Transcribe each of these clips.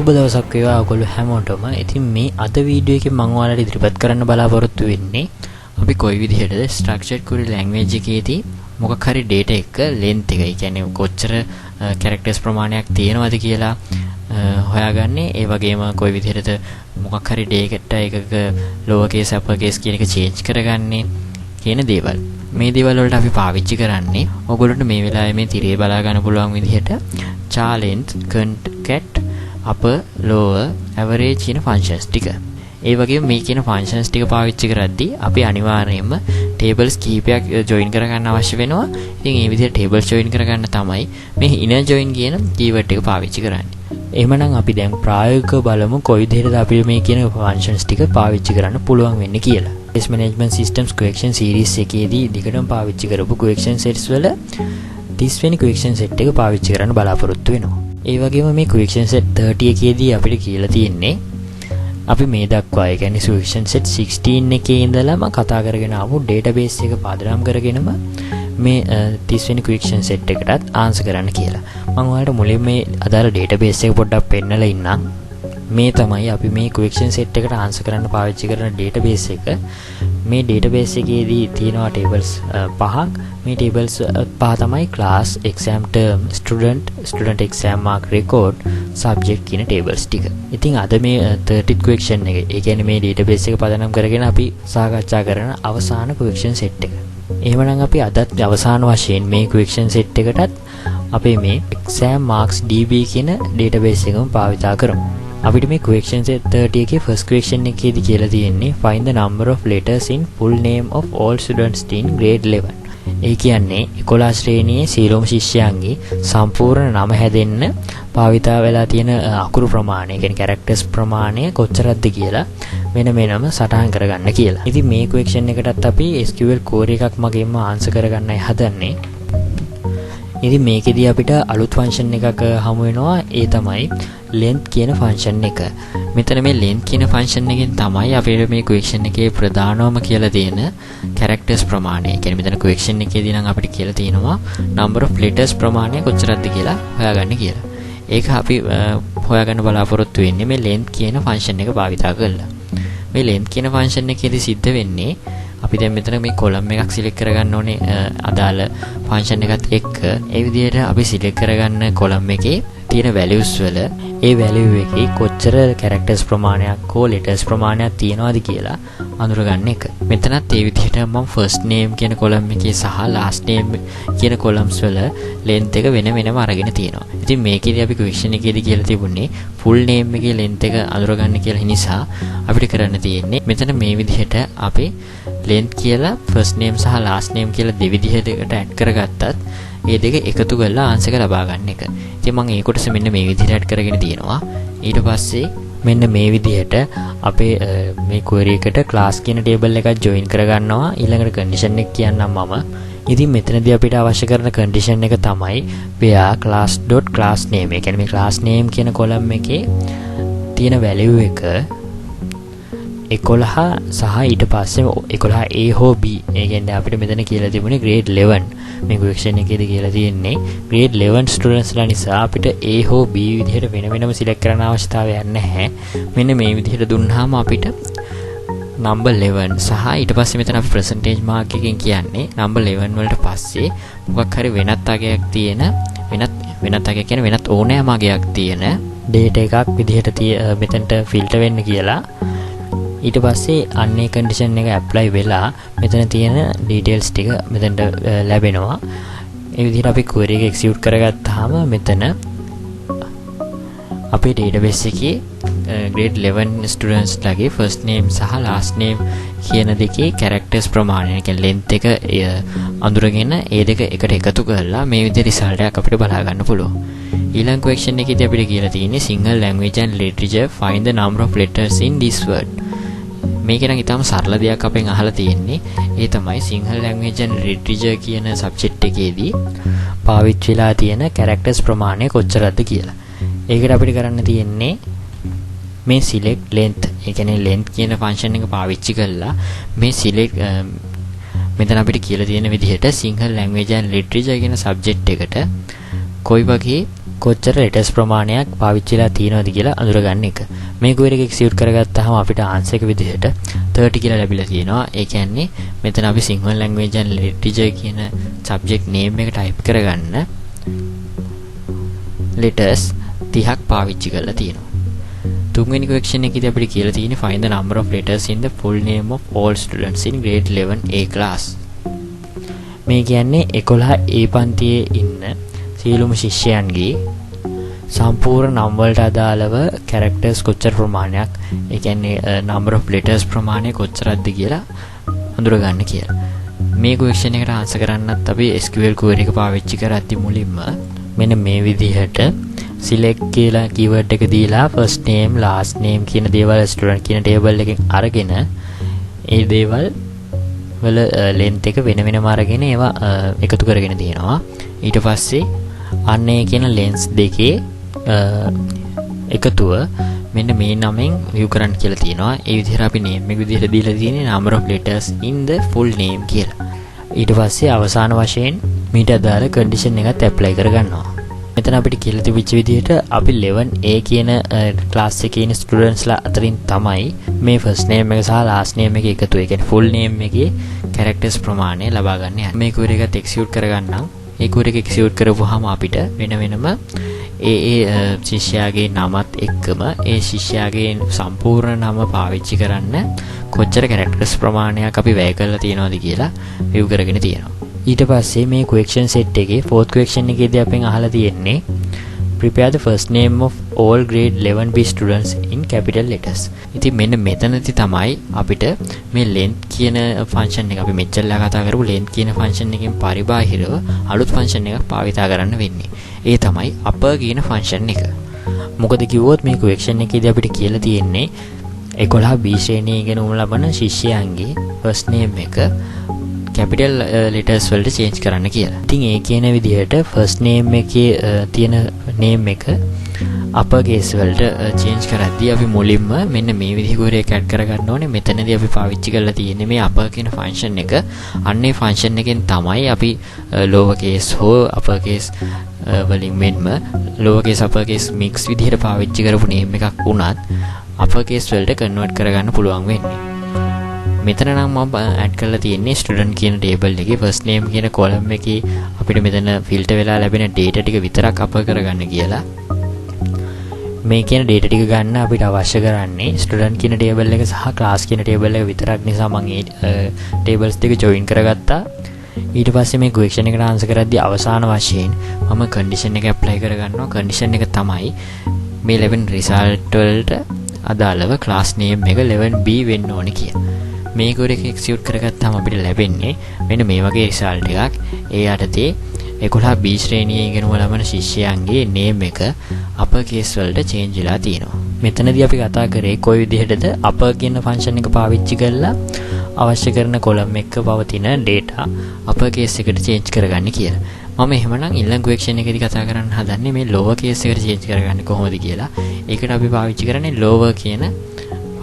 සුබ දවසක් වේවා ඔයගොල්ලෝ හැමෝටම. ඉතින් මේ අද වීඩියෝ එකේ මම ඔයාලට ඉදිරිපත් කරන්න බලාපොරොත්තු වෙන්නේ අපි කොයි විදිහටද ස්ට්‍රක්චර්ඩ් query language එකේදී මොකක් හරි data එක length එක, ඒ කියන්නේ කොච්චර characters ප්‍රමාණයක් තියෙනවද කියලා හොයාගන්නේ. ඒ වගේම කොයි විදිහටද මොකක් හරි data එකක lower case upper case කියන එක change කරගන්නේ කියන දේවල්. මේ දේවල් වලට අපි පාවිච්චි කරන්නේ ඔයගොල්ලන්ට මේ වෙලාවේ මේ තිරේ බලා ගන්න පුළුවන් විදිහට char length, concat, upper, lower, average කියන functions ටික. ඒ වගේම මේ කියන functions ටික පාවිච්චි කරද්දී අපි අනිවාර්යයෙන්ම tables කීපයක් join කරගන්න අවශ්‍ය වෙනවා. ඉතින් මේ විදිහට tables join කරගන්න තමයි මේ inner join කියන keyword එක පාවිච්චි කරන්නේ. එහෙමනම් අපි දැන් ප්‍රායෝගිකව බලමු කොයි විදිහටද අපි මේ කියන functions ටික පාවිච්චි කරන්න පුළුවන් වෙන්නේ කියලා. Case management systems question series එකේදී දිගටම පාවිච්චි කරපු question sets වල 30 වෙනි question set එක පාවිච්චි කරන්න බලාපොරොත්තු වෙනවා. ඒ වගේම මේ question set 30 එකේදී අපිට කියලා තියෙන්නේ අපි මේ දක්වා, ඒ කියන්නේ question set 16 එකේ ඉඳලාම කතා කරගෙන ආපු database එක පාදනම් කරගෙනම මේ 30 වෙනි question set එකටත් answer කරන්න කියලා. මම ඔයාලට මුලින්ම මේ අදාළ database එක පොඩ්ඩක් පෙන්නලා ඉන්නම්. මේ තමයි අපි මේ question set එකට answer කරන්න පාවිච්චි කරන database එක. මේ database එකේදී තියෙනවා tables පහක්. මේ tables පහ තමයි class, exam term, student exam mark, record, subject කියන tables ටික. ඉතින් අද මේ 30th question එක, ඒ කියන්නේ මේ database එක පදනම් කරගෙන අපි සාකච්ඡා කරන අවසාන question set එක. එහෙමනම් අපි අදත් අවසාන වශයෙන් මේ question set එකටත් අපේ මේ exam marks db කියන database එකම භාවිතා කරමු. අපිට මේ question set 30 එකේ first question එකේදී කියලා තියෙන්නේ find the number of letters in full name of all students in grade 11. ඒ කියන්නේ 11 ශ්‍රේණියේ සියලුම ශිෂ්‍යයන්ගේ සම්පූර්ණ නම හැදෙන්න භාවිතා වෙලා තියෙන අකුරු ප්‍රමාණය, කියන්නේ characters ප්‍රමාණය කොච්චරක්ද කියලා වෙනම සටහන් කරගන්න කියලා. ඉතින් මේ question එකටත් අපි SQL query එකක් මගින්ම answer කරගන්නයි හදන්නේ. ඉතින් මේකෙදී අපිට අලුත් function එකක් හමු වෙනවා. ඒ තමයි length කියන function එක. මෙතන මේ length කියන function එකෙන් තමයි අපිට මේ question එකේ ප්‍රධානම කියලා තියෙන characters ප්‍රමාණය. කියන්නේ මෙතන question එකේදී නම් අපිට කියලා තියෙනවා number of letters ප්‍රමාණය කොච්චරක්ද කියලා හොයාගන්න කියලා. ඒක අපි හොයාගන්න බලාපොරොත්තු වෙන්නේ මේ length කියන function එක භාවිතා කරලා. මේ length කියන function එකේදී සිද්ධ වෙන්නේ අපි දැන් මෙතන මේ column එකක් select කරගන්න ඕනේ අදාළ function එකත් එක්ක. ඒ විදිහට අපි select කරගන්න column එකේ තියෙන values වල ඒ value එකේ කොච්චර characters ප්‍රමාණයක් හෝ letters ප්‍රමාණයක් තියෙනවද කියලා අඳුරගන්න එක. මෙතනත් ඒ විදිහට මම first name කියන column එකේ සහ last name කියන columns වල length එක වෙනම අරගෙන තියෙනවා. ඉතින් මේකේදී අපි question එකේදී කියලා තිබුණේ full name එකේ length එක අඳුරගන්න කියලා නිසා අපිට කරන්න තියෙන්නේ මෙතන මේ විදිහට අපි length කියලා first name සහ last name කියලා දෙවිදිහකට add කරගත්තත් මේ දෙක එකතු කරලා answer එක ලබා ගන්න එක. ඉතින් මම ඒ කොටස මෙන්න මේ විදිහට add කරගෙන තියෙනවා. ඊට පස්සේ මෙන්න මේ විදිහට අපේ මේ query එකට class කියන table එකක් join කරගන්නවා. ඊළඟට condition එක කියන්නම් මම. ඉතින් මෙතනදී අපිට අවශ්‍ය කරන condition එක තමයි where class.class name. ඒ කියන්නේ මේ class name කියන column එකේ තියෙන value එක 11 සහ ඊට පස්සේ 11 A හෝ B. ඒ කියන්නේ අපිට මෙතන කියලා තිබුණේ grade 11. මේ question එකේදී කියලා තියෙන්නේ grade 11 students ලා නිසා අපිට A හෝ B විදිහට වෙනම select කරන්න අවශ්‍යතාවයක් නැහැ. මෙන්න මේ විදිහට දුන්නාම අපිට number 11 සහ ඊට පස්සේ මෙතන අපි percentage mark එකකින් කියන්නේ number 11 වලට පස්සේ මොකක් හරි වෙනත් අගයක් තියෙන වෙනත් අගයක් කියන්නේ වෙනත් ඕනෑම අගයක් තියෙන data එකක් විදිහට මෙතනට filter වෙන්න කියලා. ඊට පස්සේ අන්නේ condition එක apply වෙලා මෙතන තියෙන details ටික මෙතනට ලැබෙනවා. ඒ විදිහට අපි query එක execute කරගත්තාම මෙතන අපේ database එකේ grade 11 students ලගේ first name සහ last name කියන දෙකේ characters ප්‍රමාණය, කියන්නේ length එක අඳුරගෙන ඒ දෙක එකට එකතු කරලා මේ විදිහේ result එකක් අපිට බලා ගන්න පුළුවන්. ඊළඟ question එකේදී අපිට කියලා තියෙන්නේ single language and literature find the number of letters in this word. මේක නම් ඊටම සරල දෙයක් අපෙන් අහලා තියෙන්නේ. ඒ තමයි single language and literature කියන subject එකේදී පාවිච්චි වෙලා තියෙන characters ප්‍රමාණය කොච්චරද කියලා. ඒකට අපිට කරන්න තියෙන්නේ මේ select length, ඒ කියන්නේ length කියන function එක පාවිච්චි කරලා මේ select මෙතන අපිට කියලා තියෙන විදිහට single language and literature කියන subject එකට කොයි වගේ කොච්චර letters ප්‍රමාණයක් පාවිච්චිලා තියෙනවද කියලා අඳුරගන්න එක. මේ query එක execute කරගත්තාම අපිට answer එක විදිහට 30 කියලා ලැබිලා තියෙනවා. ඒ කියන්නේ මෙතන අපි single language and literature කියන subject name එක type කරගන්න letters 30ක් පාවිච්චි කරලා තියෙනවා. තුන්වෙනි question එකේදී අපිට කියලා තියෙන්නේ find the number of letters in the full name of all students in grade 11 A class. මේ කියන්නේ 11 A පන්තියේ ඉන්න සියලුම ශිෂ්‍යයන්ගේ සම්පූර්ණ නම් වලට අදාළව characters කොච්චර ප්‍රමාණයක්, ඒ කියන්නේ number of letters ප්‍රමාණය කොච්චරක්ද කියලා අඳුරගන්න කියලා. මේ question එකට answer කරන්නත් අපි SQL query එක පාවිච්චි කරද්දී මුලින්ම මෙන්න මේ විදිහට select කියලා keyword එක දීලා first name last name කියන දේවල් student කියන table එකෙන් අරගෙන ඒ දේවල් වල length එක වෙන වෙනම අරගෙන ඒවා එකතු කරගෙන තියෙනවා. ඊට පස්සේ අන්නේ කියන lengths දෙකේ එකතුව මෙන්න මේ නමෙන් view කරන්න කියලා තියෙනවා. ඒ විදිහට අපි name එක විදිහට දීලා තියෙන්නේ number of letters in the full name කියලා. ඊට පස්සේ අවසාන වශයෙන් මීට අදාළ condition එකත් apply කරගන්නවා. මෙතන අපිට කියලා තිබිච්ච විදිහට අපි 11A කියන class එකේ ඉන්න students ලා අතරින් තමයි මේ first name එක සහ last name එක එකතු. ඒ කියන්නේ full name එකේ characters ප්‍රමාණය ලබා ගන්න යන්නේ. මේ query එකත් execute කරගන්නම්. ඒ query එක execute කරපුවාම අපිට වෙන වෙනම ඒ ශිෂ්‍යයාගේ නමත් එක්කම ඒ ශිෂ්‍යයාගේ සම්පූර්ණ නම පාවිච්චි කරන්න කොච්චර characters ප්‍රමාණයක් අපි වැය කරලා තියෙනවද කියලා view කරගෙන තියෙනවා. ඊට පස්සේ මේ question set එකේ fourth question එකේදී අපෙන් අහලා තියෙන්නේ prepare the first name of all grade 11B students in capital letters. ඉතින් මෙන්න මෙතනදී තමයි අපිට මේ length කියන function එක අපි මෙච්චරලා කතා කරපු length කියන function එකෙන් පරිබාහිරව අලුත් function එකක් භාවිතා කරන්න වෙන්නේ. ඒ තමයි upper කියන function එක. මොකද කිව්වොත් මේ question එකේදී අපිට කියලා තියෙන්නේ 11B ශ්‍රේණියේ ඉගෙන ලබන ශිෂ්‍යයන්ගේ first name එක capital letters වලට change කරන්න කියලා. ඉතින් ඒ කියන විදිහට first name එකේ තියෙන name එක upper case වලට change කරද්දී අපි මුලින්ම මෙන්න මේ විදිහකට ඒක add කරගන්න ඕනේ. මෙතනදී අපි පාවිච්චි කරලා තියෙන්නේ මේ upper කියන function එක. අන්නේ function එකෙන් තමයි අපි lower case හෝ upper case වලින් මෙන්ම lower case upper case mix විදිහට පාවිච්චි කරපු name එකක් වුණත් upper case වලට convert කරගන්න පුළුවන් වෙන්නේ. මෙතන නම් මම add කරලා තියෙන්නේ student කියන table එකේ first name කියන column එකේ අපිට මෙතන filter වෙලා ලැබෙන data ටික විතරක් upper කරගන්න කියලා. මේ කියන data ටික ගන්න අපිට අවශ්‍ය කරන්නේ student කියන table එක සහ class කියන table එක විතරක් නිසා මම මේ tables දෙක join කරගත්තා. ඊට පස්සේ මේ question එකට answer කරද්දී අවසාන වශයෙන් මම condition එක apply කරගන්නවා. condition එක තමයි මේ ලැබෙන result වලට අදාළව class name එක 11B වෙන්න ඕනේ කියලා. මේ query එක execute කරගත්තාම අපිට ලැබෙන්නේ මෙන්න මේ වගේ result එකක්. ඒ යටතේ 11B ශ්‍රේණියේ ඉගෙනම ලබන ශිෂ්‍යයන්ගේ name එක upper case වලට change වෙලා තියෙනවා. මෙතනදී අපි කතා කරේ කොයි විදිහටද upper කියන function එක පාවිච්චි කරලා අවශ්‍ය කරන column එකක පවතින data upper case එකට change කරගන්න කියලා. මම එහෙමනම් ඊළඟ question එකේදී කතා කරන්න හදන්නේ මේ lower case එකට change කරගන්නේ කොහොමද කියලා. ඒකට අපි පාවිච්චි කරන්නේ lower කියන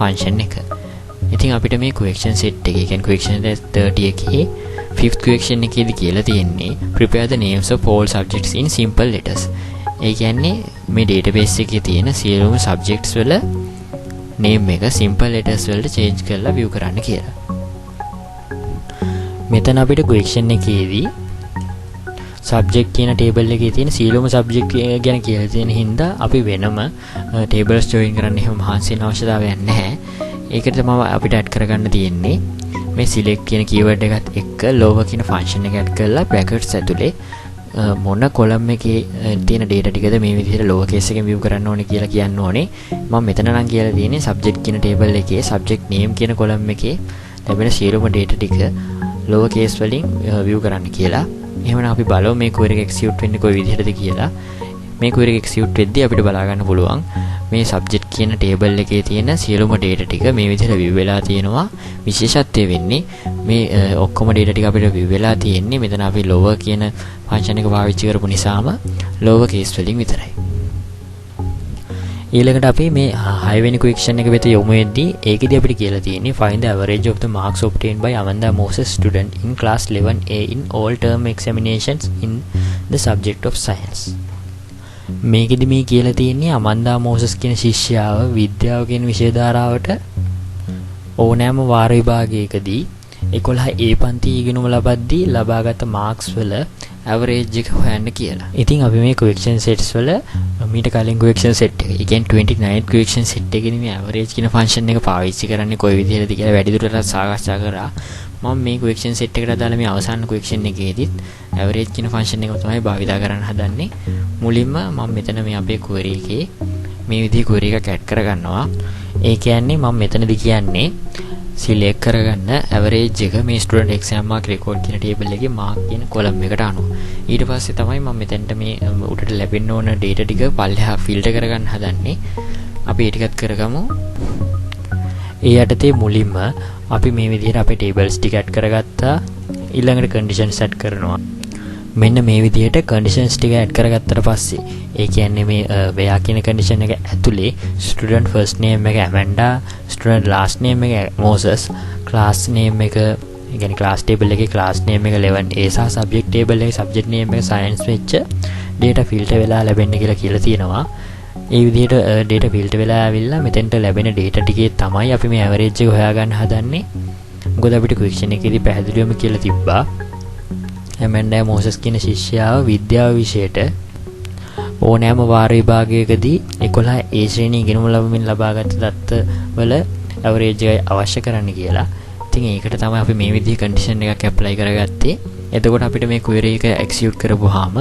function එක. ඉතින් අපිට මේ question set එකේ කියන්නේ question 30 එකේ fifth question එකේදී කියලා තියෙන්නේ prepare the names of all subjects in simple letters. ඒ කියන්නේ මේ database එකේ තියෙන සියලුම subjects වල name එක simple letters වලට change කරලා view කරන්න කියලා. මෙතන අපිට question එකේදී subject කියන table එකේ තියෙන සියලුම subject ගැන කියලා තියෙන හින්දා අපි වෙනම tables join කරන්න එහෙම මහන්සි වෙන අවශ්‍යතාවයක් නැහැ. ඒකට තමයි අපිට add කරගන්න තියෙන්නේ මේ select කියන keyword එකත් එක්ක lower කියන function එක add කරලා brackets ඇතුලේ මොන column එකේ තියෙන data ටිකද මේ විදිහට lower case එකෙන් view කරන්න ඕනේ කියලා කියන්න ඕනේ. මම මෙතන නම් කියලා තියෙන්නේ subject කියන table එකේ subject name කියන column එකේ ලැබෙන සියලුම data ටික lower case වලින් view කරන්න කියලා. එහෙමනම් අපි බලමු මේ query එක execute වෙන්නේ කොයි විදිහටද කියලා. මේ query එක execute වෙද්දී අපිට බලා ගන්න පුළුවන් මේ subject කියන table එකේ තියෙන සියලුම data ටික මේ විදිහට view වෙලා තියෙනවා. විශේෂත්වය වෙන්නේ මේ ඔක්කොම data ටික අපිට view වෙලා තියෙන්නේ මෙතන අපි lower කියන function එක පාවිච්චි කරපු නිසාම lower case වලින් විතරයි. ඊළඟට අපි මේ 6 වෙනි question එක වෙත යමු වෙද්දී ඒකෙදී අපිට කියලා තියෙන්නේ find the average of the marks obtained by Amanda Moses student in class 11A in all term examinations in the subject of science. මේකෙදි මේ කියලා තියෙන්නේ අමන්දා මෝසස් කියන ශිෂ්‍යාව විද්‍යාව කියන විෂය ධාරාවට ඕනෑම වාර විභාගයකදී 11 A පන්ති ඉගෙනුම ලබද්දී ලබාගත් මාක්ස් වල ඇවරේජ් එක හොයන්න කියලා. ඉතින් අපි මේ ක්වෙස්චන් සෙට්ස් වල මීට කලින් ක්වෙස්චන් සෙට් එක, ඒ කියන්නේ 29 ක්වෙස්චන් සෙට් එකේදී මේ ඇවරේජ් කියන ෆන්ක්ෂන් එක පාවිච්චි කරන්නේ කොයි විදිහටද කියලා වැඩිදුරටත් සාකච්ඡා කරා. මම මේ ක්වෙස්චන් සෙට් එකට අදාළ මේ අවසාන ක්වෙස්චන් එකේදීත් ඇවරේජ් කියන ෆන්ක්ෂන් එක තමයි භාවිතා කරන්න හදන්නේ. මුලින්ම මම මෙතන මේ අපේ query එකේ මේ විදිහේ query එකක් ඇඩ් කරගන්නවා. ඒ කියන්නේ මම මෙතනදී කියන්නේ සිලෙක්ට් කරගන්න ඇවරේජ් එක මේ ස්ටුඩන්ට් එක්සෑම් මාක් රෙකෝඩ් කියන ටේබල් එකේ මාක් කියන කොලම් එකට අනුව. ඊට පස්සේ තමයි මම මෙතෙන්ට මේ උඩට ලැබෙන්න ඕන data ටික පල්ලෙහා ෆිල්ටර් කරගන්න හදන්නේ. අපි ඒ ටිකත් කරගමු. ඒ යටතේ මුලින්ම අපි මේ විදිහට අපේ tables ටික ඇඩ් කරගත්තා. ඊළඟට conditions set කරනවා. මෙන්න මේ විදිහට conditions ටික ඇඩ් කරගත්තට පස්සේ ඒ කියන්නේ මේ වයා කියන condition එක ඇතුලේ student first name එක Amanda, student last name එක Moses, class name එක ඒ කියන්නේ class table එකේ class name එක 11A සහ subject table එකේ subject name එක science වෙච්ච data filter වෙලා ලැබෙන්න කියලා තියෙනවා. ඒ විදිහට data filter වෙලා ආවිල්ලා මෙතෙන්ට ලැබෙන data ටිකේ තමයි අපි මේ average එක හොයාගන්න හදන්නේ. මොකද අපිට question එකේදී පැහැදිලිවම කියලා තිබ්බා Amanda Moses කියන ශිෂ්‍යාව විද්‍යාව විෂයට ඕනෑම වාර විභාගයකදී 11 A ශ්‍රේණිය ඉගෙනුම ලැබමින් ලබාගත් දත්ත වල ඇවරේජ් එකයි අවශ්‍ය කරන්න කියලා. ඉතින් ඒකට තමයි අපි මේ විදිහේ කන්ඩිෂන් එකක් ඇප්ලයි කරගත්තේ. එතකොට අපිට මේ query එක එක්සිකියුට් කරපුවාම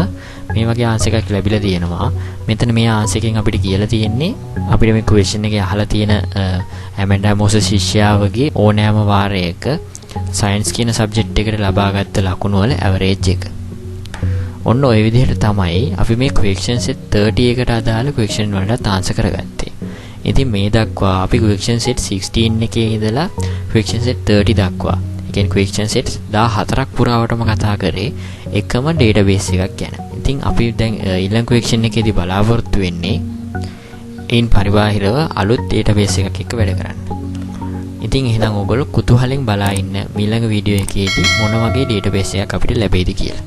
මේ වගේ ආන්සර් එකක් ලැබිලා තියෙනවා. මෙතන මේ ආන්සර් එකෙන් අපිට කියලා තියෙන්නේ අපිට මේ question එකේ අහලා තියෙන Amanda Moses ශිෂ්‍යාවගේ ඕනෑම වාරයක සයන්ස් කියන සබ්ජෙක්ට් එකට ලබාගත් ලකුණු වල ඇවරේජ් එක. ඔන්න ඔය විදිහට තමයි අපි මේ question set 30 එකට අදාළ question වලට ආන්සර් කරගත්තේ. ඉතින් මේ දක්වා අපි question set 16 එකේ ඉඳලා question set 30 දක්වා, ඒ කියන්නේ question sets 14ක් පුරාවටම කතා කරේ එකම database එකක් ගැන. ඉතින් අපි දැන් ඊළඟ question එකේදී බලාපොරොත්තු වෙන්නේ ඉන් පරිබාහිරව අලුත් database එකක් එක්ක වැඩ කරන්න. ඉතින් එහෙනම් ඔයගොල්ලෝ කුතුහලෙන් බලා ඉන්න ඊළඟ වීඩියෝ එකේදී මොන වගේ database එකක් අපිට ලැබෙයිද කියලා.